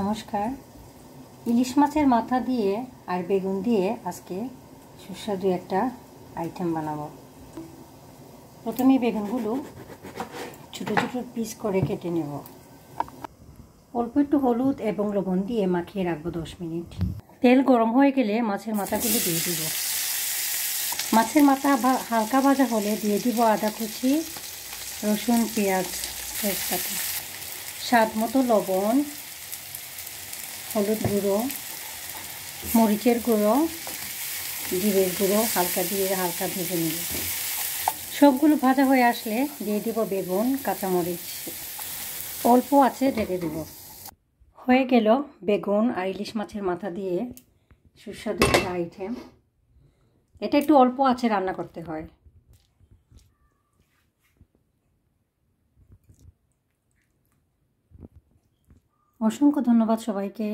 নমস্কার। ইলিশ মাছের মাথা দিয়ে আর বেগুন দিয়ে আজকে সুস্বাদু একটা আইটেম বানাবো। প্রথমে বেগুনগুলো ছোট ছোট পিস করে কেটে নেব। অল্প একটু হলুদ এবং লবণ দিয়ে মাখিয়ে রাখবো 10 মিনিট। তেল গরম হয়ে গেলে মাছের মাথাগুলো দিয়ে দিব। মাছের মাথা হালকা ভাজা হলে দিয়ে দিব আদা কুচি, রসুন, পেঁয়াজ, তেজপাতা, স্বাদ মতো লবণ, হলুদ গুঁড়ো, মরিচের গুঁড়ো, জিরের গুঁড়ো হালকা দিয়ে হালকা ভেজে নেব। সবগুলো ভাজা হয়ে আসলে দিয়ে দিব বেগুন, কাঁচামরিচ, অল্প আছে ঢেকে দেব। হয়ে গেল বেগুন আর ইলিশ মাছের মাথা দিয়ে সুস্বাদু একটা আইটেম। এটা একটু অল্প আছে রান্না করতে হয়। অসংখ্য ধন্যবাদ সবাইকে।